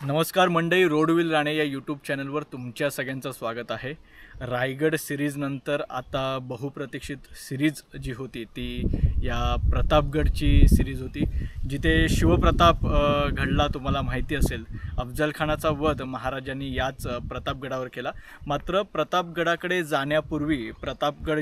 नमस्कार मंडळी, रोडविल राणे या यूट्यूब चॅनलवर तुमच्या सगळ्यांचं स्वागत आहे। रायगड सिरीज नंतर आता बहुप्रतीक्षित सिरीज जी होती ती या प्रतापगडची सिरीज होती, जिथे शिवप्रताप घडला। तुम्हाला माहिती असेल, अफजल खानाचा वध महाराजांनी याच प्रतापगडावर केला। मात्र प्रतापगडाकडे जाण्यापूर्वी प्रतापगड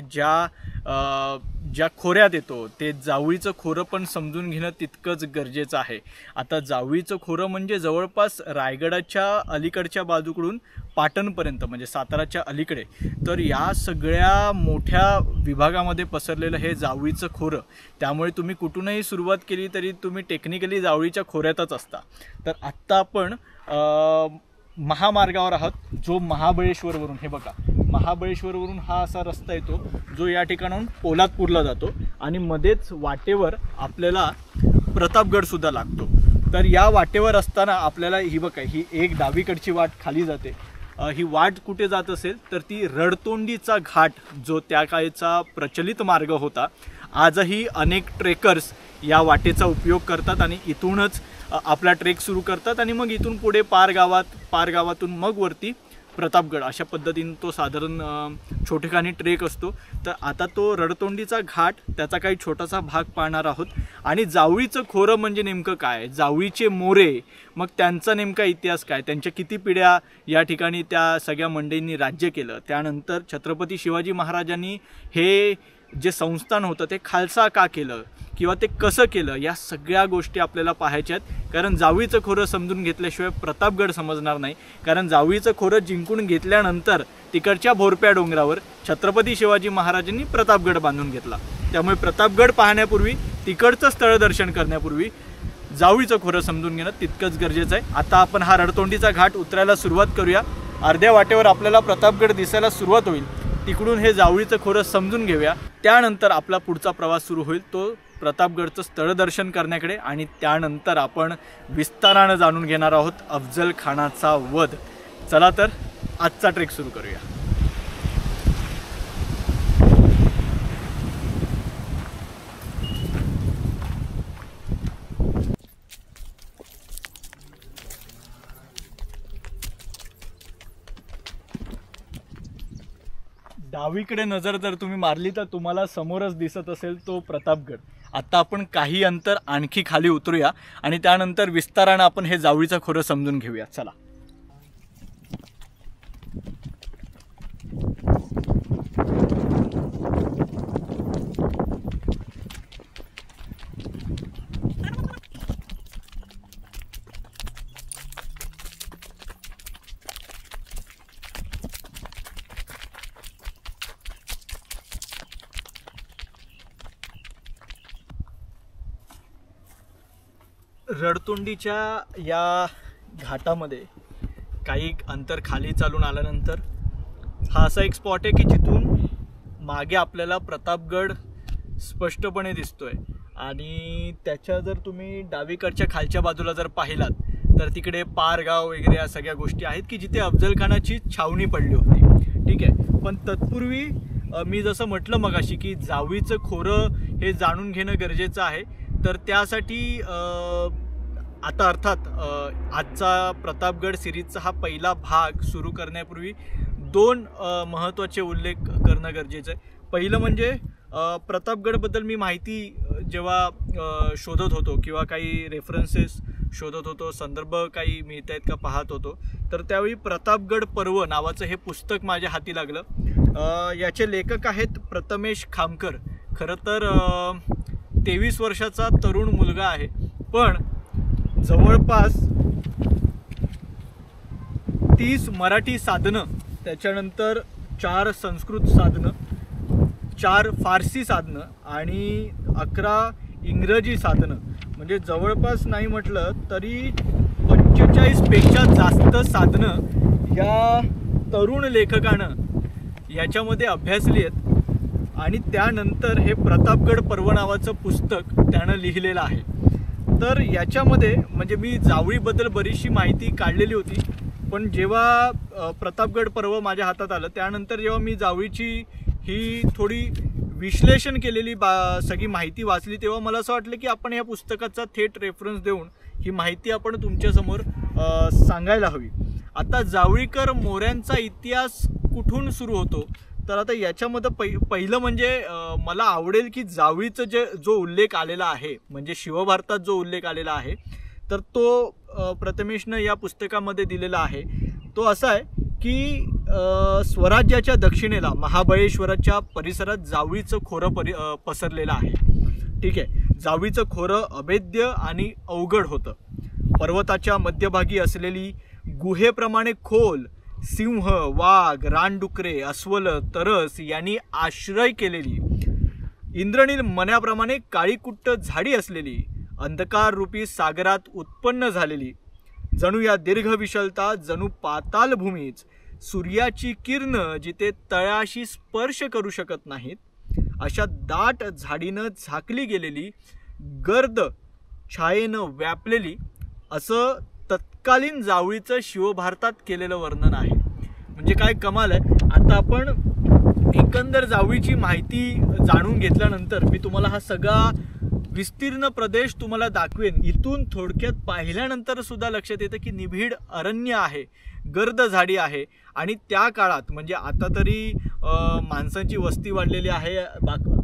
ज्या खोऱ्यात येतो ते जावळीचं खोरं पण समजून घेणं तितकंच गरजेचं आहे। आता जावळीचं खोरं म्हणजे जवळपास रायगडाच्या अलीकडच्या बाजूकडून पाटणपर्यंत, म्हणजे साताराच्या अलीकडे, तर या सगळ्या मोठ्या विभागामध्ये पसरलेलं हे जावळीचं खोरं। त्यामुळे तुम्ही कुठूनही सुरुवात केली तरी तुम्ही टेक्निकली जावळीच्या खोऱ्यातच असता। तर आत्ता आपण महामार्गावर आहोत, जो महाबळेश्वरवरून, हे बघा, महाबळेश्वरवरून हा असा रस्ता येतो जो या ठिकाणाहून पोलादपूरला जातो आणि मध्येच वाटेवर आपल्याला प्रतापगड सुद्धा लागतो। तर या वाटेवर असताना आपल्याला ही बघा, ही एक डावीकडची वाट खाली जाते। ही वाट कुठे जात असेल तर ती रडतोंडीचा घाट, जो त्या काळचा प्रचलित मार्ग होता। आजही अनेक ट्रेकर्स या वाटेचा उपयोग करतात आणि इथूनच आपला ट्रेक सुरू करतात आणि मग इथून पुढे पारगावातून मग वरती प्रतापगड, अशा पद्धतीने तो साधारण छोटेखानी ट्रेक असतो। तर आता तो रडतोंडीचा घाट, त्याचा काही छोटासा भाग पाहणार आहोत। आणि जावळीचं खोरं म्हणजे नेमकं काय, जावळीचे मोरे, मग त्यांचा नेमका इतिहास काय, त्यांच्या किती पिढ्या या ठिकाणी त्या सगळ्या मंडळींनी राज्य केलं, त्यानंतर छत्रपती शिवाजी महाराजांनी हे जे संस्थान होतं ते खालसा का केलं किंवा ते कसं केलं, या सगळ्या गोष्टी आपल्याला पाहायच्या आहेत। कारण जावळीचं खोरं समजून घेतल्याशिवाय प्रतापगड समजणार नाही। कारण जावळीचं खोरं जिंकून घेतल्यानंतर तिकडच्या भोरप्या डोंगरावर छत्रपती शिवाजी महाराजांनी प्रतापगड बांधून घेतला। त्यामुळे प्रतापगड पाहण्यापूर्वी, तिकडचं स्थळ दर्शन करण्यापूर्वी जावळीचं खोरं समजून घेणं तितकंच गरजेचं आहे। आता आपण हा रडतोंडीचा घाट उतरायला सुरुवात करूया। अर्ध्या वाटेवर आपल्याला प्रतापगड दिसायला सुरुवात होईल, तिकडून हे जावळीचं खोरं समजून घेऊया। त्यानंतर आपला पुढचा प्रवास सुरू होईल, तो प्रतापगडचं स्थळ दर्शन करण्याकडे, आणि त्यानंतर आपण विस्तारानं जाणून घेणार आहोत अफजल खानाचा वध। चला तर आजचा ट्रेक सुरू करूया। डावीकडे नजर जर तुम्ही मारली तर तुम्हाला समोरच दिसत असेल तो प्रतापगड। आता आपण काही अंतर आणखी खाली उतरूया आणि त्यानंतर विस्तारानं आपण हे जावळीचं खोरं समजून घेऊया। चला। रडतोंडीच्या या घाटामध्ये काही अंतर खाली चालून आल्यानंतर हा असा एक स्पॉट आहे की जिथून मागे आपल्याला प्रतापगड स्पष्टपणे दिसतोय। आणि त्याच्या जर तुम्ही डावीकडच्या खालच्या बाजूला जर पाहिलात तर तिकडे पारगाव वगैरे या सगळ्या गोष्टी आहेत की जिथे अफजल खानाची छावणी पडली होती। ठीक आहे, पण तत्पूर्वी मी जसं म्हटलं मगाशी की जावळीचं खोरं हे जाणून घेणं गरजेचं आहे। तर त्यासाठी आता अर्थात आजचा प्रतापगड सिरीजचा हा पहिला भाग सुरू करण्यापूर्वी दोन महत्त्वाचे उल्लेख करणं गरजेचं आहे। पहिलं म्हणजे प्रतापगडबद्दल मी माहिती जेव्हा शोधत होतो किंवा काही रेफरन्सेस शोधत होतो, संदर्भ काही मिळत आहेत का पाहत होतो, तर त्यावेळी प्रतापगड पर्व नावाचं हे पुस्तक माझ्या हाती लागलं। याचे लेखक आहेत प्रथमेश खामकर। खरं तर 23 वर्षाचा तरुण मुलगा आहे, पण जवळपास 30 मराठी साधनं, त्याच्यानंतर 4 संस्कृत साधनं, 4 फारसी साधनं आणि 11 इंग्रजी साधनं, म्हणजे जवळपास नाही म्हटलं तरी 45पेक्षा जास्त साधनं या तरुण लेखकानं याच्यामध्ये अभ्यासली आहेत। आणि त्यानंतर हे प्रतापगड पर्व नावाचं पुस्तक त्यानं लिहिलेलं आहे। तर याच्यामध्ये म्हणजे मी जावळीबद्दल बरीचशी माहिती काढलेली होती, पण जेव्हा प्रतापगड पर्व माझ्या हातात आलं त्यानंतर जेव्हा मी जावळीची ही थोडी विश्लेषण केलेली सगळी माहिती वाचली, तेव्हा मला असं वाटलं की आपण या पुस्तकाचा थेट रेफरन्स देऊन ही माहिती आपण तुमच्यासमोर सांगायला हवी. आता जावळीकर मोऱ्यांचा इतिहास कुठून सुरू होतो, तर आता याच्यामध्ये पहिलं म्हणजे मला आवडेल की जावळीचं जो उल्लेख आलेला आहे, म्हणजे शिवभारतात जो उल्लेख आलेला आहे, तर तो प्रथमेशनं या पुस्तकामध्ये दिलेला आहे. तो असा आहे की स्वराज्याच्या दक्षिणेला महाबळेश्वराच्या परिसरात जावळीचं खोरं पसरलेलं आहे. ठीक आहे. जावळीचं खोरं अभेद्य आणि अवघड होतं. पर्वताच्या मध्यभागी असलेली गुहेप्रमाणे खोल, सिंह, वाघ, रानडुकरे, अस्वल, तरस यांनी आश्रय केलेली, इंद्रनील मण्याप्रमाणे काळीकुट्ट झाडी असलेली, अंधकार रूपी सागरात उत्पन्न झालेली, जणू या दीर्घ विशालता जणू पाताल भूमीच, सूर्याची किरण जिथे तळाशी स्पर्श करू शकत नाहीत, अशा दाट झाडीनं झाकली गेलेली, गर्द छायेनं व्यापलेली, असं तत्कालीन जावळीचं शिवभारतात केलेलं वर्णन आहे. म्हणजे काय कमाल आहे. आता आपण एकंदर जावळीची माहिती जाणून घेतल्यानंतर मी तुम्हाला हा सगळा विस्तीर्ण प्रदेश तुम्हाला दाखवेन. इथून थोडक्यात पाहिल्यानंतर सुद्धा लक्षात येतं की निबिड अरण्य आहे, गर्द झाडी आहे, आणि त्या काळात म्हणजे आता तरी माणसांची वस्ती वाढलेली आहे,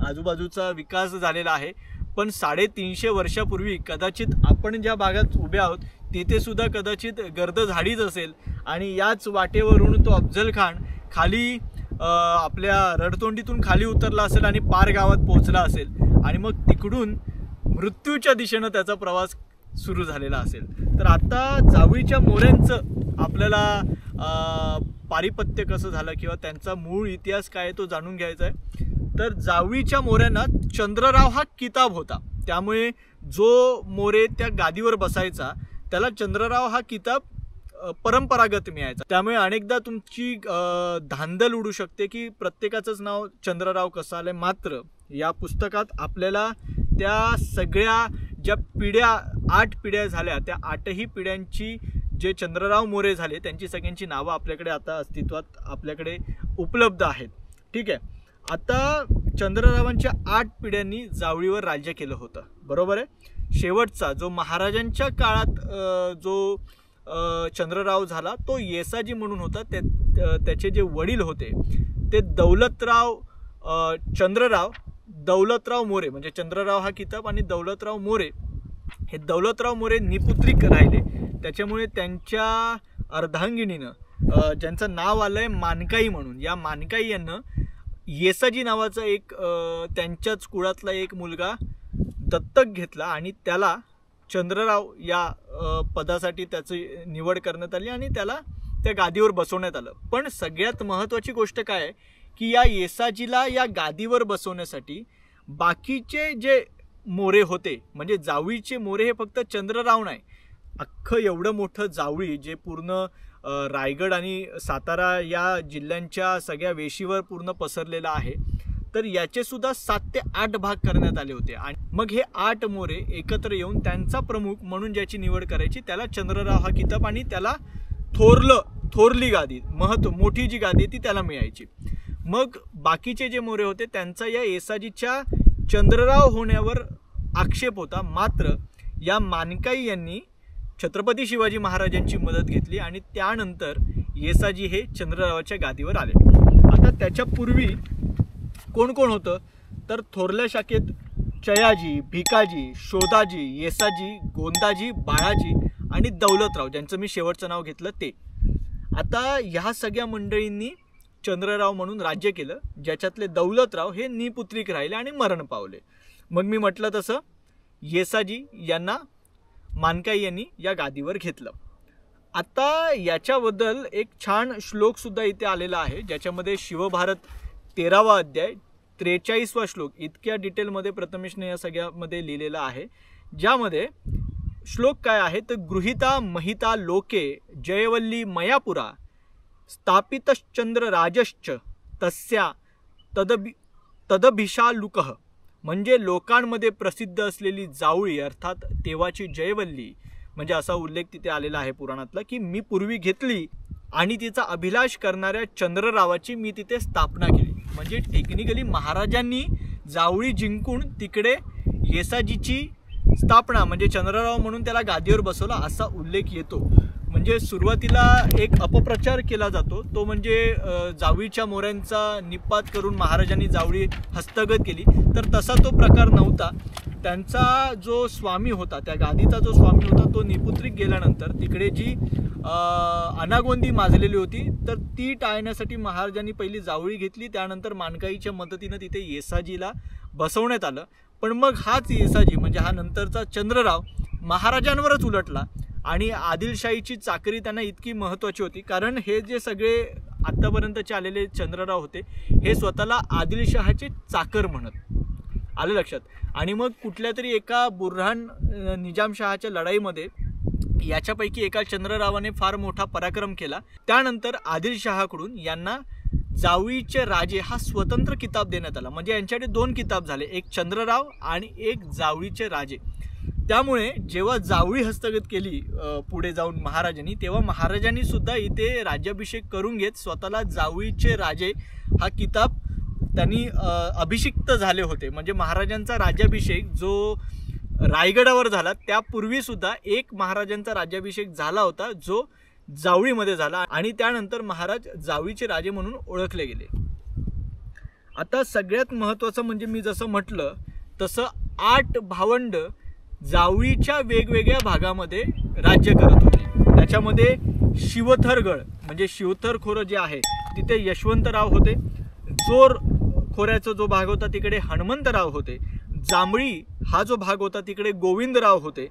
आजूबाजूचा विकास झालेला आहे, पण 350 वर्षापूर्वी कदाचित आपण ज्या भागात उभे आहोत तिथे सुद्धा कदाचित गर्द झाडीच असेल. आणि याच वाटेवरून तो अफजल खान खाली आपल्या रडतोंडीतून खाली उतरला असेल आणि पार गावात पोहोचला असेल, आणि मग तिकडून मृत्यूच्या दिशेनं त्याचा प्रवास सुरू झालेला असेल. तर आता जावळीच्या मोऱ्यांचं आपल्याला पारिपत्य कसं झालं किंवा त्यांचा मूळ इतिहास काय तो जाणून घ्यायचा आहे. तर जावळीच्या मोऱ्यांना चंद्रराव हा किताब होता, त्यामुळे जो मोरे त्या गादीवर बसायचा त्याला चंद्रराव हा किताब परंपरागत मिळायचा. त्यामुळे अनेकदा तुमची धांदल उडू शकते की प्रत्येकाचंच नाव चंद्रराव कसं आलंय. मात्र या पुस्तकात आपल्याला त्या सगळ्या ज्या पिढ्या 8 पिढ्या झाल्या, त्या 8ही पिढ्यांची जे चंद्रराव मोरे झाले त्यांची सगळ्यांची नावं आपल्याकडे आता अस्तित्वात आपल्याकडे उपलब्ध आहेत. ठीक आहे. आता चंद्ररावांच्या 8 पिढ्यांनी जावळीवर राज्य केलं होतं, बरोबर आहे. शेवटचा जो महाराजांच्या काळात जो चंद्रराव झाला तो येसाजी म्हणून होता. त्याचे जे वडील होते ते चंद्रराव दौलतराव मोरे, म्हणजे चंद्रराव हा किताब आणि दौलतराव मोरे, हे दौलतराव मोरे निपुत्रिक राहिले. त्याच्यामुळे त्यांच्या अर्धांगिनीनं ज्यांचं नाव आलंय मानकाई म्हणून, या मानकाई यांना येसाजी नावाचा एक त्यांच्याच कुळातला एक मुलगा दत्तक घेतला आणि त्याला चंद्रराव या पदासाठी त्याची निवड करण्यात आली आणि त्याला त्या गादीवर बसवण्यात आलं. पण सगळ्यात महत्त्वाची गोष्ट काय आहे की या येसाजीला या गादीवर बसवण्यासाठी बाकीचे जे मोरे होते, म्हणजे जावळीचे मोरे, हे फक्त चंद्रराव नाही, अख्खं एवढं मोठं जावळी जे पूर्ण रायगड आणि सातारा या जिल्ह्यांच्या सगळ्या वेशीवर पूर्ण पसरलेला आहे, तर याचे सुद्धा 7 ते 8 भाग करण्यात आले होते. आणि मग हे 8 मोरे एकत्र येऊन त्यांचा प्रमुख म्हणून ज्याची निवड करायची त्याला चंद्रराव हा किताब आणि त्याला थोरली गादी, मोठी जी गादी ती त्याला मिळायची. मग बाकीचे जे मोरे होते त्यांचा या येसाजीच्या चंद्रराव होण्यावर आक्षेप होता. मात्र या मानकाई यांनी छत्रपती शिवाजी महाराजांची मदत घेतली आणि त्यानंतर येसाजी हे चंद्ररावाच्या गादीवर आले. आता त्याच्यापूर्वी कोण कोण होतं, तर थोरल्या शाखेत चयाजी, भिकाजी, शोधाजी, येसाजी, गोंदाजी, बाळाजी आणि दौलतराव, ज्यांचं मी शेवटचं नाव घेतलं ते. आता ह्या सगळ्या मंडळींनी चंद्रराव म्हणून राज्य केलं, ज्याच्यातले दौलतराव हे निपुत्रिक राहिले आणि मरण पावले. मग मी म्हटलं तसं येसाजी यांना मानकाई यांनी या गादीवर घेतलं. आता याच्याबद्दल एक छान श्लोक सुद्धा इथे आलेला आहे, ज्याच्यामध्ये शिवभारत 13वा अध्याय 43वा श्लोक इतक्या डिटेलमध्ये प्रथमेशने या सगळ्यामध्ये लिहिलेला आहे. ज्यामध्ये श्लोक काय आहे तर गृहीता महिता लोके जयवल्ली मयापुरा स्थापितश्चंद्र राजश्च तस्या तदभिषालुकः, म्हणजे लोकांमध्ये प्रसिद्ध असलेली जावळी अर्थात तेव्हाची जयवल्ली, म्हणजे असा उल्लेख तिथे आलेला आहे पुराणातला की मी पूर्वी घेतली आणि तिचा अभिलाष करणाऱ्या चंद्ररावाची मी तिथे स्थापना केली. म्हणजे टेक्निकली महाराजांनी जावळी जिंकून तिकडे येसाजीची स्थापना म्हणजे चंद्रराव म्हणून त्याला गादीवर बसवला असा उल्लेख येतो. म्हणजे सुरुवातीला एक अपप्रचार केला जातो, तो म्हणजे जावळीच्या मोऱ्यांचा निपात करून महाराजांनी जावळी हस्तगत केली, तर तसा तो प्रकार नव्हता। त्यांचा जो स्वामी होता, त्या गादीचा जो स्वामी होता, तो निपुत्रिक गेल्यानंतर तिकडे जी अनागोंदी माजलेली होती, तर ती टाळण्यासाठी महाराजांनी पहिली जावळी घेतली। त्यानंतर मानकाईच्या मदतीने तिथे येसाजीला बसवण्यात आलं। पण मग हाच येसाजी म्हणजे हा नंतरचा चंद्रराव महाराजांवरच उलटला आणि आदिलशाहीची चाकरी त्यांना इतकी महत्त्वाची होती, कारण हे जे सगळे आत्तापर्यंतचे आलेले चंद्रराव होते हे स्वतःला आदिलशहाचे चाकर म्हणत, आलं लक्षात। आणि मग कुठल्या तरी एका बुरहान निजामशहाच्या लढाईमध्ये याच्यापैकी एका चंद्ररावाने फार मोठा पराक्रम केला। त्यानंतर आदिलशहाकडून यांना जावळीचे राजे हा स्वतंत्र किताब देण्यात आला, म्हणजे यांच्याकडे दोन किताब झाले, एक चंद्रराव आणि एक जावळीचे राजे। त्यामुळे जेव्हा जावळी हस्तगत केली पुढे जाऊन महाराजांनी, तेव्हा महाराजांनी सुद्धा इथे राज्याभिषेक करून घेत स्वतःला जावळीचे राजे हा किताब त्यांनी अभिषिक्त झाले होते। म्हणजे महाराजांचा राज्याभिषेक जो रायगडावर झाला त्यापूर्वी सुद्धा एक महाराजांचा राज्याभिषेक झाला होता, जो जावळीमध्ये झाला, आणि त्यानंतर महाराज जावळीचे राजे म्हणून ओळखले गेले। आता सगळ्यात महत्त्वाचं म्हणजे मी जसं म्हटलं तसं 8 भावंड जावळीच्या वेगवेगळ्या भागामध्ये राज्य करत होते। त्याच्यामध्ये शिवथरगड म्हणजे शिवथर खोरं जे आहे तिथे यशवंतराव होते, जोर खोऱ्याचा जो भाग होता तिकडे हनुमंतराव होते, जांभळी हा जो भाग होता तिकडे गोविंदराव होते,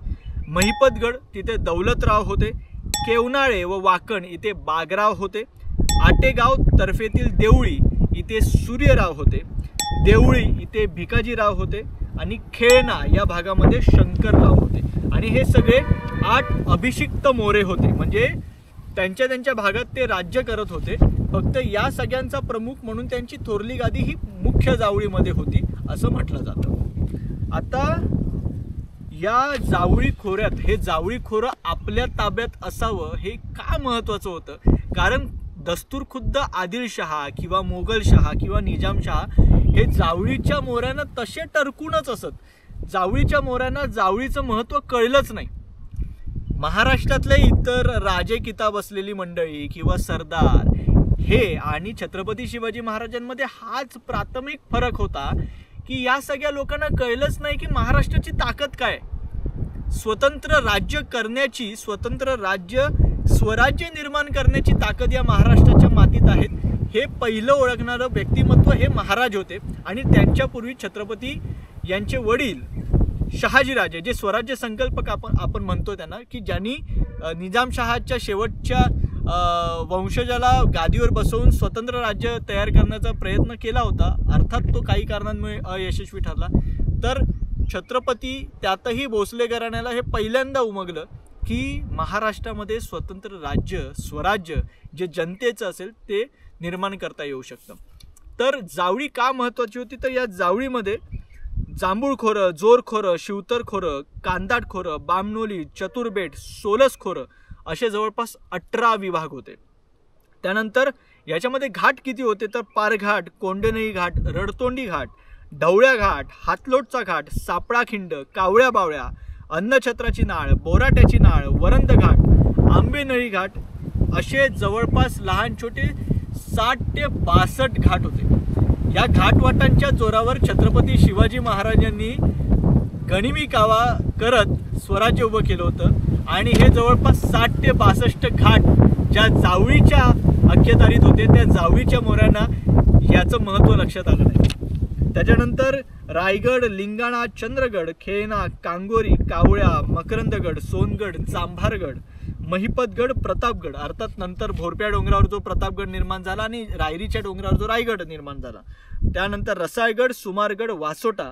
महिपतगड तिथे दौलतराव होते, केवनाळे व वाकण इथे बागराव होते, आटेगाव तर्फेतील देवळी इथे सूर्यराव होते, देवळी इथे भिकाजीराव होते, आणि खेळणा या भागामध्ये शंकरराव होते। आणि हे सगळे 8 अभिषिक्त मोरे होते, म्हणजे त्यांच्या त्यांच्या भागात ते राज्य करत होते। फक्त या सगळ्यांचा प्रमुख म्हणून त्यांची थोरली गादी ही मुख्य जावळीमध्ये होती असं म्हटलं जातं। आता या जावळी खोऱ्यात हे जावळी खोरं आपल्या ताब्यात असावं हे का महत्त्वाचं होतं, कारण दस्तूर खुद्द आदिलशहा किंवा मोगलशहा किंवा निजामशहा हे जावळीच्या मोऱ्यांना तसे टरकूनच असत, जावळीच्या मोऱ्यांना जावळीचं महत्त्व कळलंच नाही। महाराष्ट्रातले इतर राजे किताब असलेली मंडळी किंवा सरदार हे आणि छत्रपती शिवाजी महाराजांमध्ये हाच प्राथमिक फरक होता की या सगळ्या लोकांना कळलंच नाही की महाराष्ट्राची ताकद काय, स्वतंत्र राज्य करण्याची, स्वतंत्र राज्य स्वराज्य निर्माण करण्याची ताकद या महाराष्ट्राच्या मातीत आहेत। हे पहिलं ओळखणारं व्यक्तिमत्व हे महाराज होते, आणि त्यांच्यापूर्वी छत्रपती यांचे वडील शहाजीराजे जे स्वराज्य संकल्पक आपण म्हणतो त्यांना, की ज्यांनी निजामशहाच्या शेवटच्या वंशजाला गादीवर बसवून स्वतंत्र राज्य तयार करण्याचा प्रयत्न केला होता, अर्थात तो काही कारणांमुळे अयशस्वी ठरला। तर छत्रपती त्यातही भोसले घराण्याला हे पहिल्यांदा उमगलं की महाराष्ट्रामध्ये स्वतंत्र राज्य स्वराज्य जे जनतेचं असेल ते निर्माण करता येऊ शकतं। तर जावळी का महत्त्वाची होती, तर या जावळीमध्ये जांभूळ खोरं, जोर खोरं, शिवतर खोरं, कांदाट खोरं, बामनोली, चतुरबेट, सोलस खोरं असे जवळपास 18 विभाग होते। त्यानंतर याच्यामध्ये घाट किती होते, तर पारघाट, कोंडनई घाट, रडतोंडी घाट, ढवळ्या घाट, हातलोटचा घाट, सापळा खिंड, कावळ्या बावळ्या, अन्नछत्राची नाळ, बोराट्याची नाळ, वरंद घाट, आंबेनळी घाट असे जवळपास लहान छोटे 60 ते 62 घाट होते। या घाटवाटांच्या जोरावर छत्रपती शिवाजी महाराजांनी गनिमी कावा करत स्वराज्य उभं केलं होतं, आणि हे जवळपास 60 ते 62 घाट ज्या जावळीच्या अखत्यारीत होते त्या जावळीच्या मोऱ्यांना याचं महत्त्व लक्षात आलं नाही। त्याच्यानंतर रायगड, लिंगाणा, चंद्रगड, खेळणा, कांगोरी, कावळ्या, मकरंदगड, सोनगड, चांभारगड, महिपतगड, प्रतापगड, अर्थात नंतर भोरप्या डोंगरावर जो प्रतापगड निर्माण झाला आणि रायरीच्या डोंगरावर जो रायगड निर्माण झाला, त्यानंतर रसाळगड, सुमारगड, वासोटा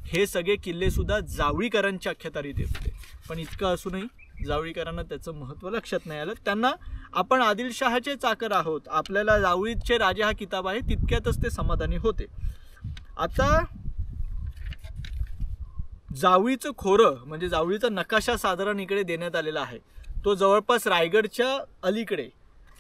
हे सगळे किल्ले सुद्धा जावळीकरांच्या अखत्यारीत येत होते। पण इतकं असूनही जावळीकरांना त्याचं महत्त्व लक्षात नाही आलं। त्यांना आपण आदिलशहाचे चाकर आहोत, आपल्याला जावळीचे राजे हा किताब आहे तितक्यातच ते समाधानी होते। आता जावळीचं खोरं म्हणजे जावळीचा नकाशा साधारण इकडे देण्यात आलेला आहे, तो जवळपास रायगडच्या अलीकडे,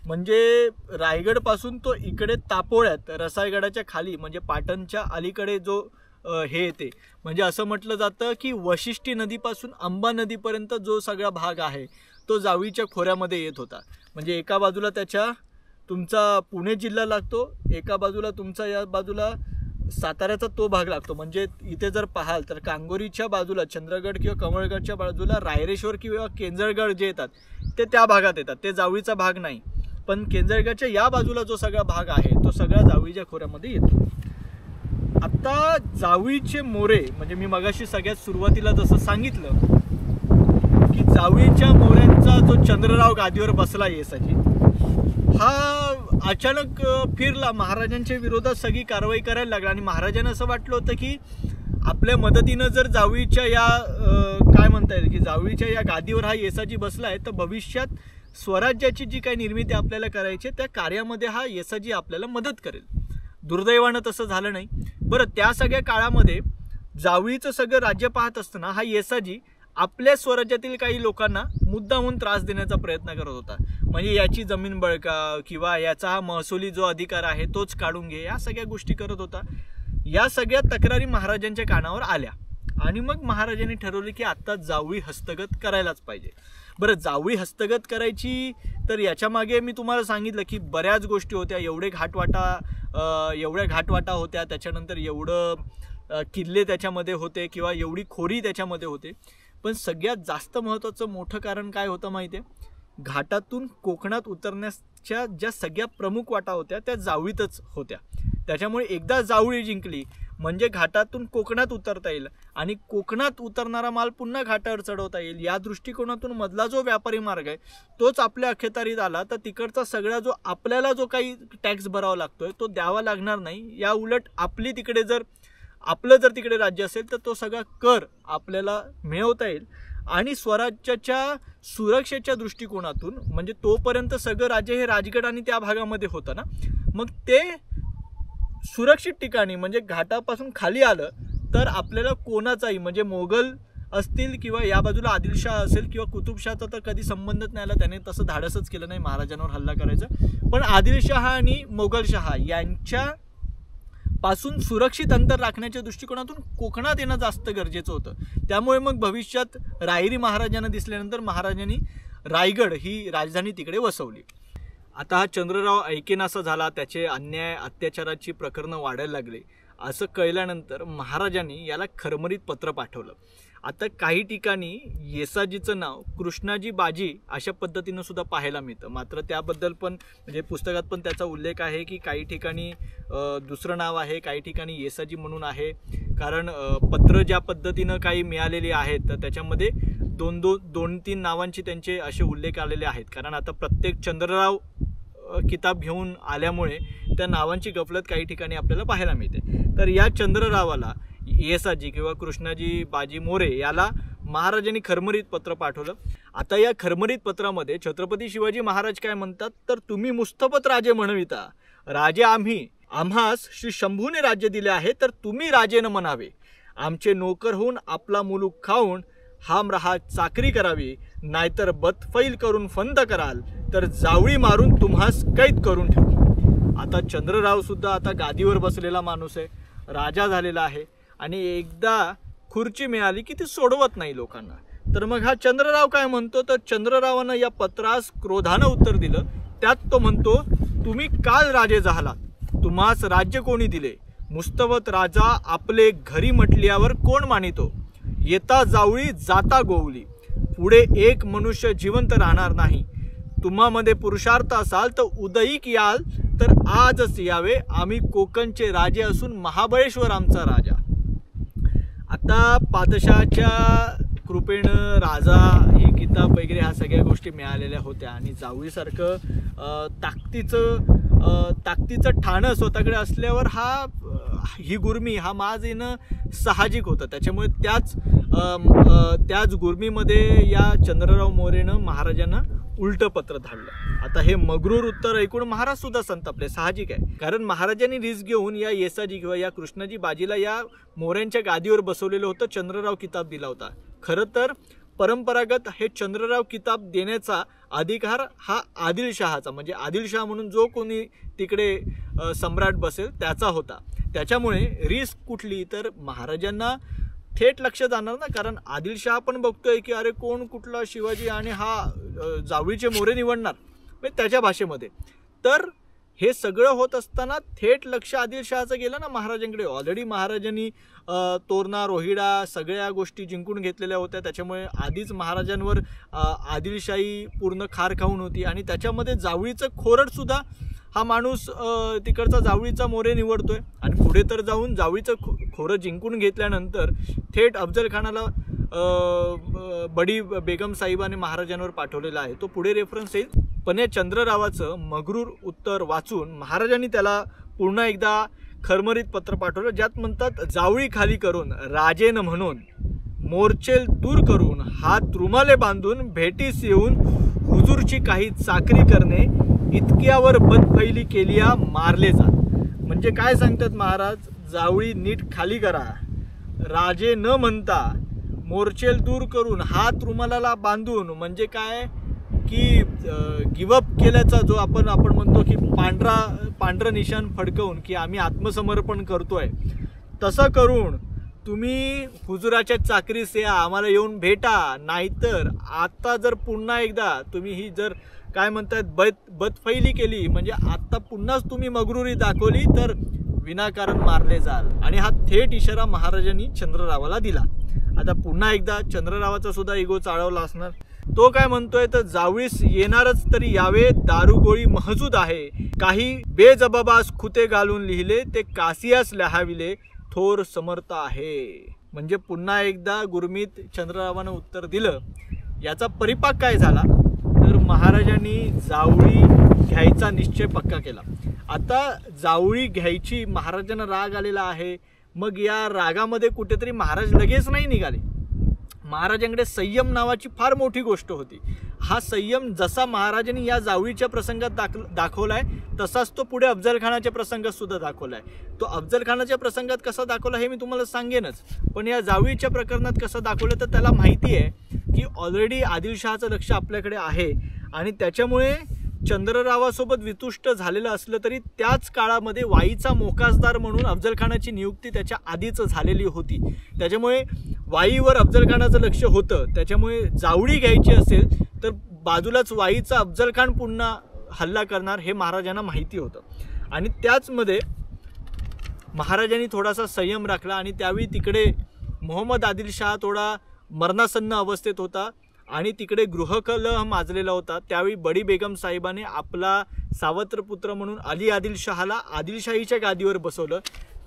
म्हणजे रायगडपासून तो इकडे तापोळ्यात रसाळगडाच्या खाली म्हणजे पाटणच्या अलीकडे जो हे येते, म्हणजे असं म्हटलं जातं की वशिष्ठी नदीपासून अंबा नदीपर्यंत जो सगळा भाग आहे तो जावळीच्या खोऱ्यामध्ये येत होता. म्हणजे एका बाजूला तुमचा पुणे जिल्हा लागतो, एका बाजूला तुमचा या बाजूला साताऱ्याचा तो भाग लागतो. म्हणजे इथे जर पाहाल तर कांगोरीच्या बाजूला चंद्रगड किंवा कमळगडच्या बाजूला रायरेश्वर किंवा केंजळगड जे येतात ते त्या भागात येतात, ते जावळीचा भाग नाही. पण केंजळगडच्या या बाजूला जो सगळा भाग आहे तो सगळा जावळीच्या खोऱ्यामध्ये येतो. आता जावळीचे मोरे म्हणजे मी मगाशी सगळ्यात सुरुवातीला जसं सांगितलं की जावळीच्या मोऱ्यांचा जो चंद्रराव गादीवर बसला येसाजी, हा अचानक फिरला, महाराजांच्या विरोधात सगळी कारवाई करायला लागला. आणि महाराजांना असं वाटलं होतं की आपल्या मदतीनं जर जावळीच्या या काय म्हणता येईल की जावळीच्या या गादीवर हा येसाजी बसलाय तर भविष्यात स्वराज्याची जी काही निर्मिती आपल्याला करायची त्या कार्यामध्ये हा येसाजी आपल्याला मदत करेल. दुर्दैवानं तसं झालं नाही. बरं, त्या सगळ्या काळामध्ये जावळीचं सगळं राज्य पाहत असताना हा येसाजी आपल्या स्वराज्यातील काही लोकांना मुद्दामून त्रास देण्याचा प्रयत्न करत होता. म्हणजे याची जमीन बळका किंवा याचा हा महसुली जो अधिकार आहे तोच काढून घे, या सगळ्या गोष्टी करत होता. या सगळ्या तक्रारी महाराजांच्या कानावर आल्या आणि मग महाराजांनी ठरवले की आता जावळी हस्तगत करायलाच पाहिजे. बरं, जावळी हस्तगत करायची तर याच्या मागे मी तुम्हाला सांगितलं की बऱ्याच गोष्टी होत्या. एवढ्या घाटवाटा होत्या, त्याच्यानंतर एवढं किल्ले त्याच्यामध्ये होते किंवा एवढी खोरी त्याच्यामध्ये होते. पण सगळ्यात जास्त महत्त्वाचं मोठं कारण काय होतं माहिती आहे? घाटातून कोकणात उतरण्याच्या ज्या सगळ्या प्रमुख वाटा होत्या त्या जावळीतच होत्या. त्याच्यामुळे एकदा जावळी जिंकली म्हणजे घाटातून कोकणात उतरता येईल आणि कोकणात उतरणारा माल पुन्हा घाटावर चढवता येईल. या दृष्टिकोनातून मधला जो व्यापारी मार्ग आहे तोच आपल्या अखेतारीत आला तर तिकडचा सगळा आपल्याला जो काही टॅक्स भरावा लागतोय तो द्यावा लागणार नाही. या उलट आपलं जर तिकडे राज्य असेल तर तो सगळा कर आपल्याला मिळवता येईल. आणि स्वराज्याच्या सुरक्षेच्या दृष्टिकोनातून म्हणजे तोपर्यंत सगळं राज्य हे राजगड आणि त्या भागामध्ये होतं ना, मग ते सुरक्षित ठिकाणी म्हणजे घाटापासून खाली आलं तर आपल्याला कोणाचाही म्हणजे मोगल असतील किंवा या बाजूला आदिलशाह असेल किंवा कुतुबशाहचा तर कधी संबंधच नाही आला, त्याने तसं धाडसच केलं नाही महाराजांवर हल्ला करायचं. पण आदिलशाह आणि मोगलशाह यांच्या पासून सुरक्षित अंतर राखण्याच्या दृष्टिकोनातून कोकणात येणं जास्त गरजेचं होतं. त्यामुळे मग भविष्यात रायरी महाराजांना दिसल्यानंतर महाराजांनी रायगड ही राजधानी तिकडे वसवली. आता हा चंद्रराव ऐकेनासा झाला, त्याचे अन्याय अत्याचाराची प्रकरणं वाढायला लागले. असं कळल्यानंतर महाराजांनी याला खरमरीत पत्र पाठवलं. आता काही ठिकाणी येसाजीचं नाव कृष्णाजी बाजी अशा पद्धतीनं सुद्धा पाहायला मिळतं. मात्र त्याबद्दल पण म्हणजे पुस्तकात पण त्याचा उल्लेख आहे की काही ठिकाणी दुसरं नाव आहे, काही ठिकाणी येसाजी म्हणून आहे. कारण पत्र ज्या पद्धतीनं काही मिळालेली आहेत तर त्याच्यामध्ये दोन तीन नावांची त्यांचे असे उल्लेख आलेले आहेत. कारण आता प्रत्येक चंद्रराव किताब घेऊन आल्यामुळे त्या नावांची गफलत काही ठिकाणी आपल्याला पाहायला मिळते. तर या चंद्ररावाला येसाजी किंवा कृष्णाजी बाजी मोरे याला महाराजांनी खरमरीत पत्र पाठवलं. आता या खरमरीत पत्रामध्ये छत्रपती शिवाजी महाराज काय म्हणतात तर तुम्ही मुस्तफत राजे म्हणविता, राजे आम्हास श्री शंभूने राज्य दिले आहे तर तुम्ही राजेनं म्हणावे. आमचे नोकर होऊन आपला मुलूक खाऊन हाम रहा चाकरी करावी, नाहीतर बदफैल करून फंद कराल तर जावळी मारून तुम्हास कैद करून ठेवू. आता चंद्रराव सुद्धा आता गादीवर बसलेला माणूस आहे, राजा झालेला आहे आणि एकदा खुर्ची मिळाली की ती सोडवत नाही लोकांना. तर मग हा चंद्रराव काय म्हणतो तर चंद्ररावानं या पत्रास क्रोधानं उत्तर दिलं. त्यात तो म्हणतो तुम्ही काल राजे झालात, तुम्हास राज्य कोणी दिले? मुस्तफत राजा आपले घरी म्हटल्यावर कोण मानितो? येता जावळी जाता गोवली, पुढे एक मनुष्य जिवंत राहणार नाही. तुम्हामध्ये पुरुषार्थ असाल तर उदयिक याल तर आजच यावे. आम्ही कोकणचे राजे असून महाबळेश्वर आमचा राजा. आता पादशाच्या कृपेनं राजा ही किताब वगैरे ह्या सगळ्या गोष्टी मिळालेल्या होत्या आणि जावळीसारखं ताकदीचं ठाणं स्वतःकडे असल्यावर ही गुर्मी हा माज येणं साहजिक होतं. त्याच्यामुळे त्याच गुर्मीमध्ये या चंद्रराव मोरेनं महाराजांना उलटं पत्र धाडलं. आता हे मगरूर उत्तर ऐकून महाराज सुद्धा संतापले, साहजिक आहे. कारण महाराजांनी रिस्क घेऊन या येसाजी किंवा या कृष्णाजी बाजीला या मोऱ्यांच्या गादीवर बसवलेलं होतं, चंद्रराव किताब दिला होता. खरं तर परंपरागत हे चंद्रराव किताब देण्याचा अधिकार हा आदिलशहाचा म्हणजे आदिलशाह म्हणून जो कोणी तिकडे सम्राट बसेल त्याचा होता. त्याच्यामुळे रिस्क कुठली तर महाराजांना थेट लक्ष जाणार ना, कारण आदिलशहा पण बघतोय की अरे कोण कुठला शिवाजी आणि हा जावळीचे मोरे निवडणार म्हणजे त्याच्या भाषेमध्ये. तर हे सगळं होत असताना थेट लक्ष आदिलशहाचं गेलं ना महाराजांकडे. ऑलरेडी महाराजांनी तोरणा रोहिडा सगळ्या गोष्टी जिंकून घेतलेल्या होत्या, त्याच्यामुळे आधीच महाराजांवर आदिलशाही पूर्ण खार खाऊन होती. आणि त्याच्यामध्ये जावळीचं खोरडसुद्धा हा माणूस तिकडचा जावळीचा मोरे निवडतोय. आणि पुढे तर जाऊन जावळीचं खोरं जिंकून घेतल्यानंतर थेट अफजल खानाला बडी बेगम साहिबाने महाराजांवर पाठवलेला आहे. तो पुढे रेफरन्स येईल. पण या चंद्ररावाचं मगरूर उत्तर वाचून महाराजांनी त्याला पुन्हा एकदा खरमरीत पत्र पाठवलं, ज्यात म्हणतात जावळी खाली करून राजेन म्हणून मोर्चेल दूर करून हात रुमाले बांधून भेटीस येऊन हुजूरची काही चाकरी करणे इतक्यावर बदफैली केलिया मारले जात. म्हणजे काय सांगतात महाराज, जावळी नीट खाली करा, राजे न म्हणता मोर्चेल दूर करून हात रुमालाला बांधून, म्हणजे काय की गिवअप केल्याचा जो आपण म्हणतो की पांढरं निशाण फडकवून की आम्ही आत्मसमर्पण करतोय, तसं करून तुम्ही हुजुराच्या चाकरीस या, आम्हाला येऊन भेटा. नाहीतर आता जर पुन्हा एकदा तुम्ही ही जर काय म्हणतात बदफैली केली, म्हणजे आता पुन्हाच तुम्ही मगरुरी दाखवली तर विनाकारण मारले जाल. आणि हा थेट इशारा महाराजांनी चंद्ररावाला दिला. आता पुन्हा एकदा चंद्ररावाचा सुद्धा इगो चाळवला असणार. तो काय म्हणतोय तर जावळीस येणारच तरी यावे, दारुगोळी महजूद आहे, काही बेजबाबास खुते घालून लिहिले ते कासियास लिहाविले, थोर समर्थ आहे. म्हणजे पुन्हा एकदा गुरमीत चंद्ररावानं उत्तर दिलं. याचा परिपाक काय झाला तर महाराजांनी जावळी घ्यायचा निश्चय पक्का केला. आता जावळी घ्यायची महाराजांना राग आलेला आहे. मग या रागामध्ये कुठेतरी महाराज लगेच नाही निघाले. महाराजांकडे संयम नावाची फार मोठी गोष्ट होती. हा संयम जसा महाराजांनी या जावळीच्या प्रसंगात दाखवलाय तसाच तो पुढे अफजल खानाच्या प्रसंगात सुद्धा दाखवलाय. तो अफजल खानाच्या प्रसंगात कसा दाखवला हे मी तुम्हाला सांगेनच, पण या जावळीच्या प्रकरणात कसं दाखवलं तर त्याला माहिती आहे की ऑलरेडी आदिलशहाचं लक्ष आपल्याकडे आहे. आणि त्याच्यामुळे चंद्ररावासोबत वितुष्ट झालेलं असलं तरी त्याच काळामध्ये वाईचा मोकासदार म्हणून अफजल खानाची नियुक्ती त्याच्या आधीच झालेली होती. त्याच्यामुळे वाईवर अफजल खानाचं लक्ष होतं. त्याच्यामुळे जावळी घ्यायची असेल तर बाजूलाच वाईचा अफजल खान पुन्हा हल्ला करणार हे महाराजांना माहिती होतं. आणि त्याचमध्ये महाराजांनी थोडासा संयम राखला. आणि त्यावेळी तिकडे मोहम्मद आदिलशहा थोडा मरणासन्न अवस्थेत होता आणि तिकडे गृहकलह माजलेला होता. त्यावेळी बडी बेगम साहिबाने आपला सावत्र पुत्र म्हणून अली आदिलशहाला आदिलशाहीच्या गादीवर बसवलं.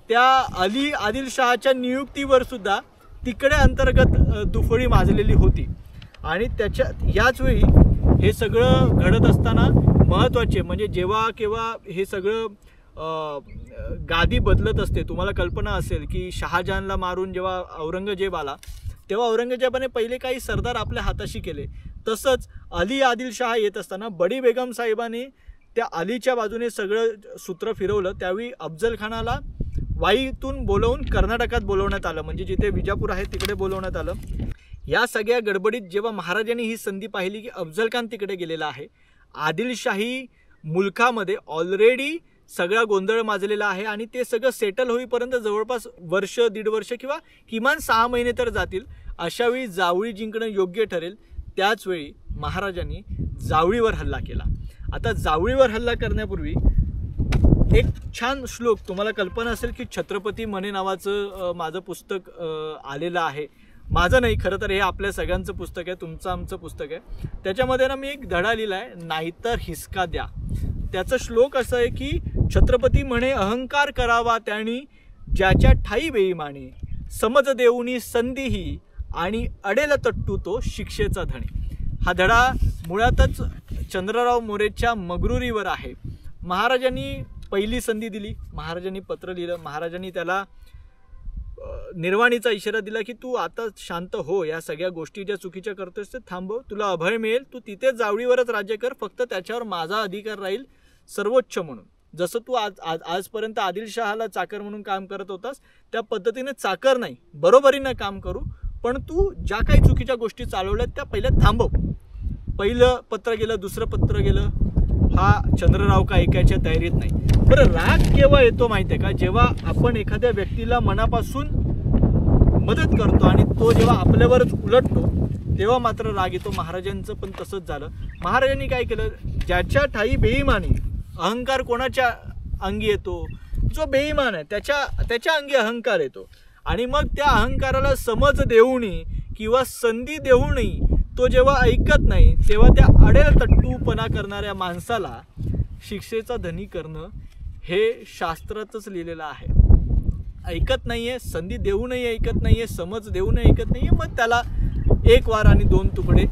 त्या अली आदिलशहाच्या नियुक्तीवर सुद्धा तिकडे अंतर्गत दुफळी माजलेली होती. आणि त्याच्या याच वेळी हे सगळं घडत असताना महत्त्वाचे म्हणजे जेव्हा केव्हा हे सगळं गादी बदलत असते. तुम्हाला कल्पना असेल की शहाजहानला मारून जेव्हा औरंगजेब आला तेव्हा औरंगजेबाने पहिले काही सरदार आपल्या हाताशी केले. तसंच अली आदिलशहा येत असताना बडी बेगम साहिबाने त्या अलीच्या बाजूने सगळं सूत्र फिरवलं. त्यावेळी अफजल खानाला वाईतून बोलवून कर्नाटकात बोलवण्यात आलं, म्हणजे जिथे विजापूर आहे तिकडे बोलवण्यात आलं. या सगळ्या गडबडीत जेव्हा महाराजांनी ही संधी पाहिली की अफजल खान तिकडे गेलेला आहे, आदिलशाही मुलखामध्ये ऑलरेडी सगळा गोंधळ माजलेला आहे आणि ते सगळं सेटल होईपर्यंत जवळपास वर्ष दीड वर्ष किंवा किमान 6 महिने तर जातील. अशावेळी जावळी जिंकणं योग्य ठरेल. त्याचवेळी महाराजांनी जावळीवर हल्ला केला. आता जावळीवर हल्ला करण्यापूर्वी एक छान श्लोक, तुम्हाला कल्पना असेल की छत्रपती म्हणे नावाचं माझं पुस्तक आलेलं आहे. माझं नाही, खरं तर हे आपल्या सगळ्यांचं पुस्तक आहे, तुमचं आमचं पुस्तक आहे. त्याच्यामध्ये ना मी एक धडा लिहिला आहे, नाहीतर हिसका द्या. त्याचा श्लोक असं आहे की छत्रपती म्हणे अहंकार करावा त्यांनी ज्याच्या ठाई बेईमानी, समज देऊनी संधीही आणि अडेल तट्टू तो शिक्षेचा धणी. हा धडा मुळातच चंद्रराव मोरेच्या मगरुरीवर आहे. महाराजांनी पहिली संधी दिली, महाराजांनी पत्र लिहिलं, महाराजांनी त्याला निर्वाणीचा इशारा दिला की तू आता शांत हो, या सगळ्या गोष्टी ज्या चुकीच्या करतोस ते थांबव, तुला अभय मिळेल, तू तिथे जावळीवरच राज्य कर, फक्त त्याच्यावर माझा अधिकार राहील सर्वोच्च म्हणून. जसं तू आजपर्यंत आदिलशहाला चाकर म्हणून काम करत होतास त्या पद्धतीने चाकर नाही, बरोबरीनं काम करू, पण तू ज्या काही चुकीच्या गोष्टी चालवल्यात त्या पहिल्या थांबव. पहिलं पत्र गेलं, दुसरं पत्र गेलं, हा चंद्रराव का ऐकायच्या तयारीत नाही. बरं, राग केव्हा येतो माहिती आहे का? जेव्हा आपण एखाद्या व्यक्तीला मनापासून मदत करतो आणि तो जेव्हा आपल्यावरच उलटतो तेव्हा मात्र राग येतो. महाराजांचं पण तसंच झालं. महाराजांनी काय केलं, ज्याच्या ठाई बेईमानी, अहंकार कोणाच्या अंगी येतो, जो बेईमान आहे त्याच्या अंगी अहंकार येतो आणि मग त्या अहंकाराला समज देऊनी किंवा संधी देऊनही तो जेव्हा ऐकत नाही तेव्हा त्या अडेल तट्टूपणा करणाऱ्या माणसाला शिक्षेचा धनी करणं हे शास्त्रातच लिहिलेलं आहे. ऐकत नाहीये, संधी देऊनही ऐकत नाहीये, समज देऊनही ऐकत नाहीये, मग त्याला 1 वार आणि 2 तुकडे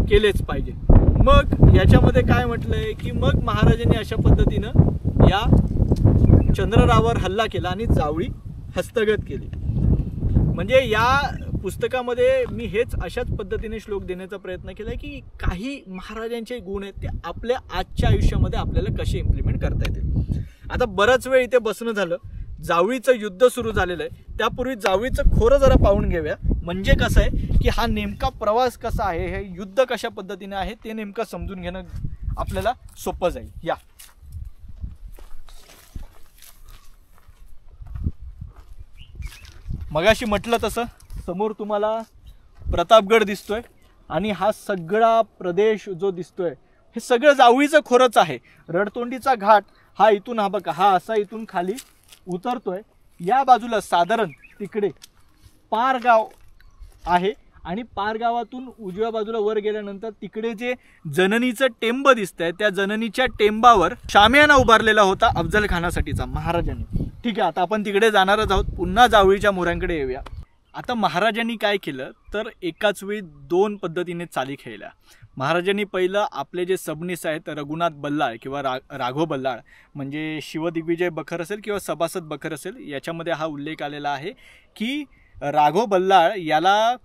केलेच पाहिजे. मग याच्यामध्ये काय म्हटलंय की मग महाराजांनी अशा पद्धतीनं या चंद्ररावावर हल्ला केला आणि जावळी हस्तगत केली. म्हणजे या पुस्तकामध्ये मी हेच अशाच पद्धतीने श्लोक देण्याचा प्रयत्न केला की काही महाराजांचे गुण आहेत ते आपल्या आजच्या आयुष्यामध्ये आपल्याला कसे इम्प्लिमेंट करता येतील. आता बराच वेळ इथे बसणं झालं. जावळीचं युद्ध सुरू झालेलं आहे. त्यापूर्वी जावळीचं खोरं जरा पाहून घेऊया. म्हणजे कसं आहे की हा नेमका प्रवास कसा आहे, हे युद्ध कशा पद्धतीने आहे ते नेमकं समजून घेणं आपल्याला सोपं जाईल. या मगाशी म्हटलं तसं समोर तुम्हाला प्रतापगड दिसतोय आणि हा सगळा प्रदेश जो दिसतोय हे सगळं जावळीचं खोरंच आहे. रडतोंडीचा घाट हा इथून, हा बघा, हा असा इथून खाली उतरतोय. या बाजूला साधारण तिकडे पारगाव आहे आणि पारगावातून उजव्या बाजूला वर गेल्यानंतर तिकडे जे जननीचं टेंब दिसतंय त्या जननीच्या टेंबावर शामियाना उभारलेला होता अफजल खानासाठीचा महाराजांनी. ठीक आहे, आता आपण तिकडे जाणारच आहोत. पुन्हा जावळीच्या मोऱ्यांकडे येऊया. आता महाराजांनी काय केलं तर एकाच वेळी 2 पद्धतीने चाली खेळल्या. महाराजांनी पहिलं आपले जे सबनीस आहेत रघुनाथ बल्लाळ किंवा राघव बल्लाळ, म्हणजे शिवदिग्विजय बखर असेल किंवा सभासद बखर असेल, याच्यामध्ये हा उल्लेख आलेला आहे की राघव बल्लाळ याला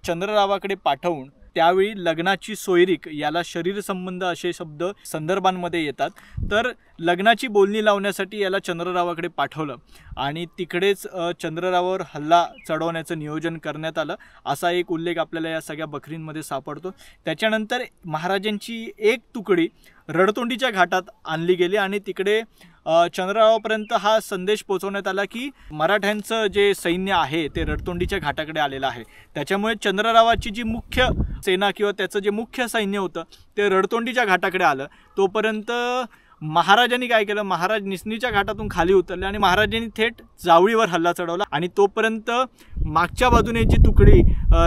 चंद्ररावाकडे पाठवून त्यावेळी लग्नाची सोयरीक याला शरीर संबंध असे शब्द संदर्भांमध्ये येतात. तर लग्नाची बोलणी लावण्यासाठी याला चंद्ररावाकडे पाठवलं आणि तिकडेच चंद्ररावावर हल्ला चढवण्याचं नियोजन करण्यात आलं असा एक उल्लेख आपल्याला या सगळ्या बखरींमध्ये सापडतो. त्याच्यानंतर महाराजांची एक तुकडी रडतोंडीच्या घाटात आणली गेली आणि तिकडे चंद्ररावापर्यंत हा संदेश पोहोचवण्यात आला की मराठ्यांचं जे सैन्य आहे ते रडतोंडीच्या घाटाकडे आलेलं आहे. त्याच्यामुळे चंद्ररावाची जी मुख्य सेना किंवा त्याचं जे मुख्य सैन्य होतं ते रडतोंडीच्या घाटाकडे आलं. तोपर्यंत महाराजांनी काय केलं, महाराज निसनीच्या घाटातून खाली उतरले आणि महाराजांनी थेट जावळीवर हल्ला चढवला आणि तोपर्यंत मागच्या बाजूने जी तुकडी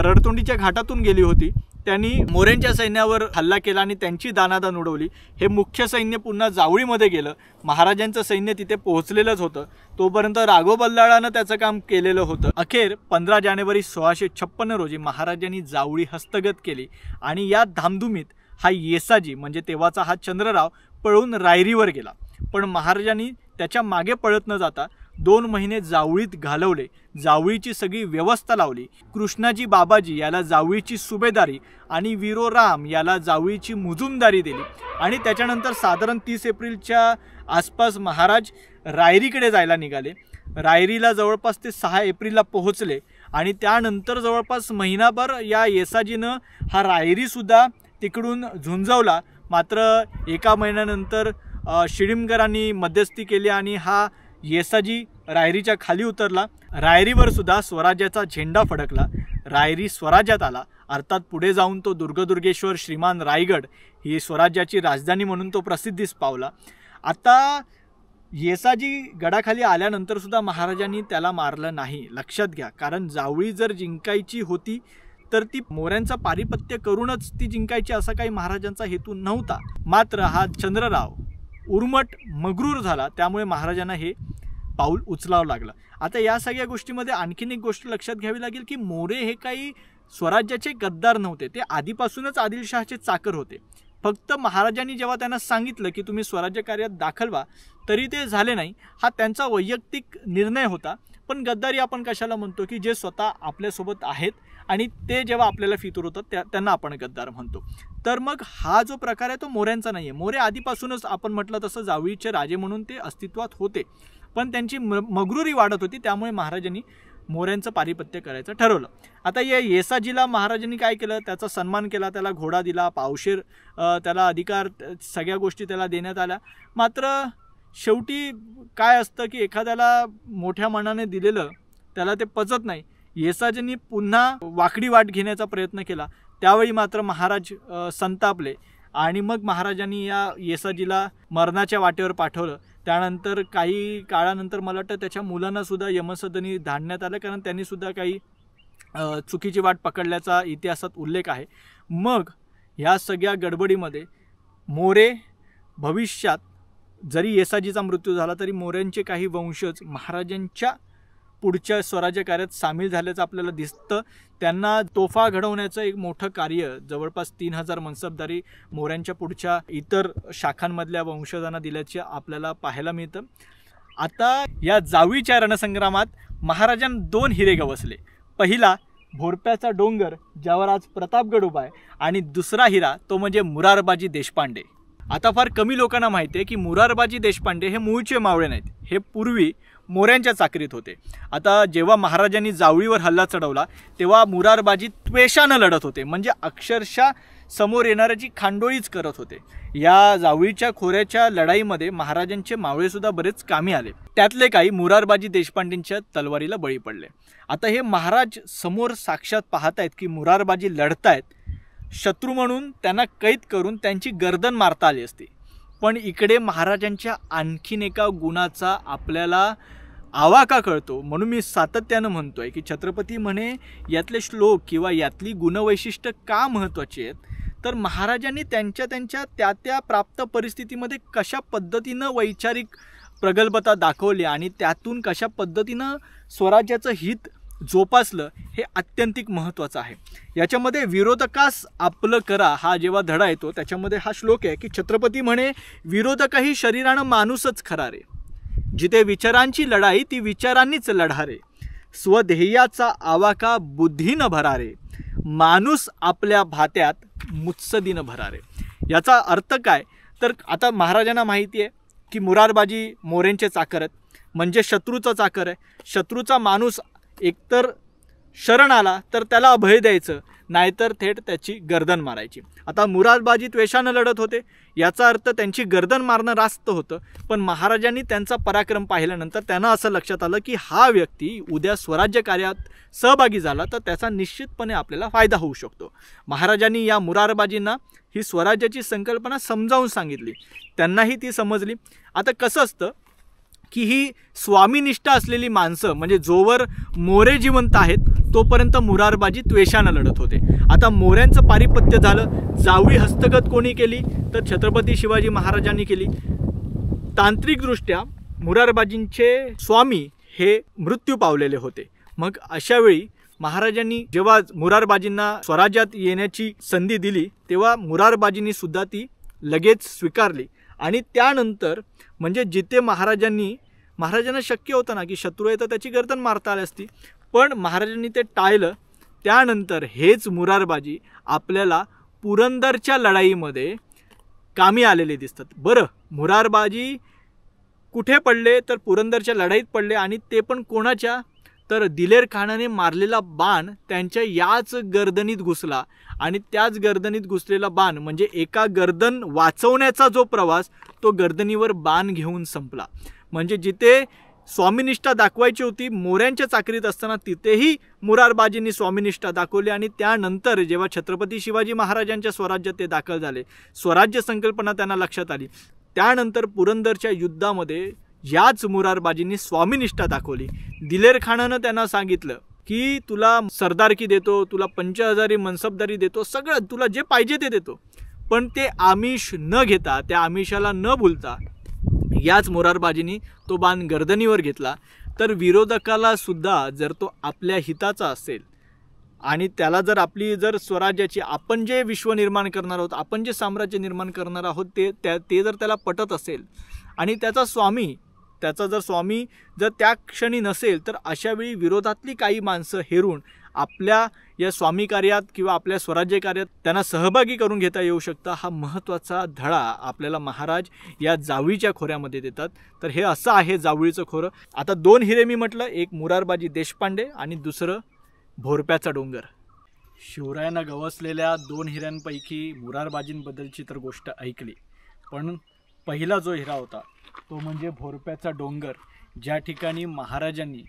रडतोंडीच्या घाटातून गेली होती त्यांनी मोऱ्यांच्या सैन्यावर हल्ला केला आणि त्यांची दानादान उडवली. हे मुख्य सैन्य पुन्हा जावळीमध्ये गेलं. महाराजांचं सैन्य तिथे पोहोचलेलंच होतं. तोपर्यंत राघव बल्लाळानं त्याचं काम केलेलं होतं. अखेर 15 जानेवारी 1656 रोजी महाराजांनी जावळी हस्तगत केली आणि या धामधुमीत हा येसाजी म्हणजे तेव्हाचा हा चंद्रराव पळून रायरीवर गेला. पण महाराजांनी त्याच्या मागे पळत न जाता 2 महिने जावळीत घालवले. जावळीची सगळी व्यवस्था लावली. कृष्णाजी बाबाजी याला जावळीची सुभेदारी आणि वीरोराम याला जावळीची मुजुमदारी दिली आणि त्याच्यानंतर साधारण 30 एप्रिलच्या आसपास महाराज रायरीकडे जायला निघाले. रायरीला जवळपास ते 6 एप्रिलला पोहोचले आणि त्यानंतर जवळपास महिनाभर या येसाजीनं हा रायरीसुद्धा तिकडून झुंजवला. मात्र 1 महिन्यानंतर शिडीमकरांनी मध्यस्थी केली आणि हा येसाजी रायरीच्या खाली उतरला. रायरीवर सुद्धा स्वराज्याचा झेंडा फडकला. रायरी स्वराज्यात आला. अर्थात पुढे जाऊन तो दुर्गदुर्गेश्वर श्रीमान रायगड ही स्वराज्याची राजधानी म्हणून तो प्रसिद्धीस पावला. आता येसाजी गडाखाली आल्यानंतर सुद्धा महाराजांनी त्याला मारलं नाही. लक्षात घ्या, कारण जावळी जर जिंकायची होती तर ती मोऱ्यांचा पारिपत्य करूनच ती जिंकायची असा काही महाराजांचा हेतू नव्हता. मात्र हा चंद्रराव उर्मट मगरूर झाला, त्यामुळे महाराजांना हे पाऊल उचलावं लागलं. आता या सगळ्या गोष्टीमध्ये आणखीन एक गोष्ट लक्षात घ्यावी लागेल की मोरे हे काही स्वराज्याचे गद्दार नव्हते. ते आधीपासूनच आदिलशहाचे चाकर होते. फक्त महाराजांनी जेव्हा त्यांना सांगितलं की तुम्ही स्वराज्य कार्यात दाखल व्हा तरी ते झाले नाही. हा त्यांचा वैयक्तिक निर्णय होता. पण गद्दारी आपण कशाला म्हणतो की जे स्वतः आपल्यासोबत आहेत आणि ते जेव्हा आपल्याला फितूर होतात त्यांना आपण गद्दार म्हणतो. तर मग हा जो प्रकार आहे तो मोऱ्यांचा नाही आहे. मोरे आधीपासूनच आपण म्हटलं तसं जावळीचे राजे म्हणून ते अस्तित्वात होते, पण त्यांची मगरुरी वाढत होती. त्यामुळे महाराजांनी मोऱ्यांचं पारिपत्य करायचं ठरवलं. आता या येसाजीला महाराजांनी काय केलं, त्याचा सन्मान केला, त्याला घोडा दिला, पावशेर त्याला अधिकार, सगळ्या गोष्टी त्याला देण्यात आल्या. मात्र शेवटी काय असतं की एखाद्याला मोठ्या मनाने दिलेलं त्याला ते पचत नाही. येसाजींनी पुन्हा वाकडी वाट घेण्याचा प्रयत्न केला, त्यावेळी मात्र महाराज संतापले आणि मग महाराजांनी या येसाजीला मरणाच्या वाटेवर पाठवलं. त्यानंतर काही काळानंतर मला वाटतं त्याच्या मुलांना सुद्धा यमसदनी धाडण्यात आलं, कारण त्यांनी सुद्धा काही चुकीची वाट पकडल्याचा इतिहासात उल्लेख आहे. मग ह्या सगळ्या गडबडीमध्ये मोरे भविष्यात जरी येसाजीचा मृत्यू झाला तरी मोऱ्यांचे काही वंशज महाराजांच्या पुढच्या स्वराज्य कार्यात सामील झाल्याचं आपल्याला दिसतं. त्यांना तोफा घडवण्याचं एक मोठं कार्य जवळपास 3000 मनसबदारी मोऱ्यांच्या पुढच्या इतर शाखांमधल्या वंशजांना दिल्याचे आपल्याला पाहायला मिळतं. आता या जावळीच्या रणसंग्रामात महाराजांना 2 हिरे गवसले. पहिला भोरप्याचा डोंगर, ज्यावर आज प्रतापगड उभा आहे, आणि दुसरा हिरा तो म्हणजे मुरारबाजी देशपांडे. आता फार कमी लोकांना माहिती आहे की मुरारबाजी देशपांडे हे मूळचे मावळे नाहीत, हे पूर्वी मोऱ्यांच्या चाकरीत होते. आता जेव्हा महाराजांनी जावळीवर हल्ला चढवला तेव्हा मुरारबाजी त्वेषानं लढत होते, म्हणजे अक्षरशः समोर येणाऱ्याची खांडोळीच करत होते. या जावळीच्या खोऱ्याच्या लढाईमध्ये महाराजांचे मावळेसुद्धा बरेच कामी आले, त्यातले काही मुरारबाजी देशपांडेंच्या तलवारीला बळी पडले. आता हे महाराज समोर साक्षात पाहतायत की मुरारबाजी लढतायत, शत्रू म्हणून त्यांना कैद करून त्यांची गर्दन मारता आली असती. पण इकडे महाराजांच्या आणखीन एका गुणाचा आपल्याला आवाका कळतो. म्हणून मी सातत्यानं म्हणतोय की छत्रपती म्हणे यातले श्लोक किंवा यातली गुणवैशिष्ट्य का महत्त्वाची आहेत, तर महाराजांनी त्यांच्या त्या प्राप्त परिस्थितीमध्ये कशा पद्धतीनं वैचारिक प्रगल्भता दाखवली आणि त्यातून कशा पद्धतीनं स्वराज्याचं हित जोपासलं हे अत्यंतिक महत्त्वाचं आहे. याच्यामध्ये विरोधकास आपलं करा हा जेव्हा धडा येतो त्याच्यामध्ये हा श्लोक आहे की छत्रपती म्हणे विरोधकही शरीरानं माणूसच खरा रे, जिथे विचारांची लढाई ती विचारांनीच लढा रे, स्वध्येयाचा आवाका बुद्धीनं भरा रे, माणूस आपल्या भात्यात मुत्सदीनं भरा रे. याचा अर्थ काय, तर आता महाराजांना माहिती आहे की मुरारबाजी मोरेंचे चाकर आहेत, म्हणजे शत्रूचा चाकर आहे. शत्रूचा माणूस एकतर शरण आला तर त्याला अभय द्यायचं, नाहीतर थेट त्याची गर्दन मारायची. आता मुरारबाजी त्वेषानं लढत होते, याचा अर्थ त्यांची गर्दन मारणं रास्त होतं. पण महाराजांनी त्यांचा पराक्रम पाहिल्यानंतर त्यांना असं लक्षात आलं की हा व्यक्ती उद्या स्वराज्य कार्यात सहभागी झाला तर त्याचा निश्चितपणे आपल्याला फायदा होऊ शकतो. महाराजांनी या मुरारबाजींना ही स्वराज्याची संकल्पना समजावून सांगितली, त्यांनाही ती समजली. आता कसं असतं की ही स्वामीनिष्ठा असलेली माणसं, म्हणजे जोवर मोरे जिवंत आहेत तोपर्यंत मुरारबाजी त्वेषानं लढत होते. आता मोऱ्यांचं पारिपत्य झालं, जावळी हस्तगत कोणी केली तर छत्रपती शिवाजी महाराजांनी केली. तांत्रिकदृष्ट्या मुरारबाजींचे स्वामी हे मृत्यू पावलेले होते. मग अशावेळी महाराजांनी जेव्हा मुरारबाजींना स्वराज्यात येण्याची संधी दिली तेव्हा मुरारबाजींनी सुद्धा ती लगेच स्वीकारली. आणि त्यानंतर म्हणजे जिथे महाराजांना शक्य होतं ना की शत्रू आहे तर त्याची गर्दन मारता आली असती, पण महाराजांनी ते टाळलं. त्यानंतर हेच मुरारबाजी आपल्याला पुरंदरच्या लढाईमध्ये कामी आलेले दिसतात. बरं, मुरारबाजी कुठे पडले तर पुरंदरच्या लढाईत पडले, आणि ते पण कोणाच्या, तर दिलेर खानाने मारलेला बाण त्यांच्या याच गर्दनीत घुसला, आणि त्याच गर्दनीत घुसलेला बाण म्हणजे एका गर्दन वाचवण्याचा जो प्रवास तो गर्दनीवर बाण घेऊन संपला. म्हणजे जिथे स्वामीनिष्ठा दाखवायची होती मोऱ्यांच्या चाकरीत असताना तिथेही मुरारबाजींनी स्वामीनिष्ठा दाखवली. आणि त्यानंतर जेव्हा छत्रपती शिवाजी महाराजांच्या स्वराज्यात ते दाखल झाले, स्वराज्य संकल्पना त्यांना लक्षात आली, त्यानंतर पुरंदरच्या युद्धामध्ये याच मुरारबाजींनी स्वामीनिष्ठा दाखवली. दिलेर खानानं त्यांना सांगितलं की तुला सरदारकी देतो, तुला 50,000 मनसबदारी देतो, सगळं तुला जे पाहिजे ते देतो, पण ते आमिष न घेता, त्या आमिषाला न भुलता याच मुरारबाजींनी तो बाण गर्दनीवर घेतला. तर विरोधकाला सुद्धा जर तो आपल्या हिताचा असेल आणि त्याला जर आपली जर स्वराज्याची, आपण जे विश्व निर्माण करणार आहोत, आपण जे साम्राज्य निर्माण करणार आहोत ते जर त्याला पटत असेल आणि त्याचा स्वामी जर त्या क्षणी नसेल, तर अशावेळी विरोधातली काही माणसं हेरून आपल्या या स्वामी कार्यात किंवा आपल्या स्वराज्य कार्यात त्यांना सहभागी करून घेता येऊ शकतं. हा महत्त्वाचा धडा आपल्याला महाराज या जावळीच्या खोऱ्यामध्ये देतात. तर हे असं आहे जावळीचं खोरं. आता 2 हिरे मी म्हटलं, एक मुरारबाजी देशपांडे आणि दुसरं भोरप्याचा डोंगर. शिवरायांना गवसलेल्या 2 हिऱ्यांपैकी मुरारबाजींबद्दलची तर गोष्ट ऐकली, पण पहिला जो हिरा होता तो म्हणजे भोरप्याचा डोंगर, ज्या ठिकाणी महाराजांनी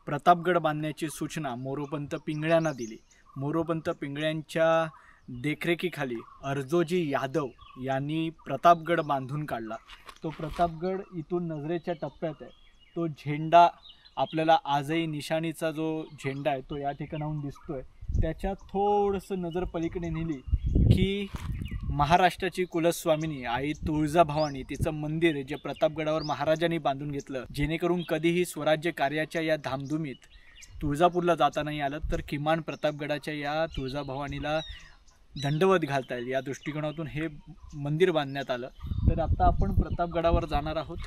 प्रतापगड बांधण्याची सूचना मोरोपंत पिंगळ्यांना दिली. मोरोपंत पिंगळ्यांच्या देखरेखीखाली अर्जोजी यादव यांनी प्रतापगड बांधून काढला. तो प्रतापगड इथून नजरेच्या टप्प्यात आहे. तो झेंडा आपल्याला आजही निशाणीचा जो झेंडा आहे तो या ठिकाणाहून दिसतोय. त्याच्या थोडंसं नजर पलीकडे नेली की महाराष्ट्राची कुलस्वामिनी आई तुळजाभवानी, तिचं मंदिर जे प्रतापगडावर महाराजांनी बांधून घेतलं, जेणेकरून कधीही स्वराज्य कार्याच्या या धामधुमीत तुळजापूरला जाता नाही आलं तर किमान प्रतापगडाच्या या तुळजाभवानीला दंडवत घालता येईल या दृष्टिकोनातून हे मंदिर बांधण्यात आलं. तर आता आपण प्रतापगडावर जाणार आहोत.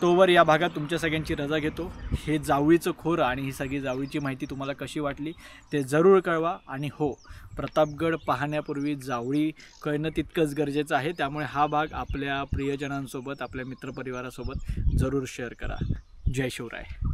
तोवर या भागात तुमच्या सगळ्यांची रजा घेतो. हे जावळीचं खोरं आणि ही सगळी जावळीची माहिती तुम्हाला कशी वाटली ते जरूर कळवा. आणि हो, प्रतापगड पाहण्यापूर्वी जावळी कळणं तितकंच गरजेचं आहे. त्यामुळे हा भाग आपल्या प्रियजनांसोबत, आपल्या मित्रपरिवारासोबत जरूर शेअर करा. जय शिवराय.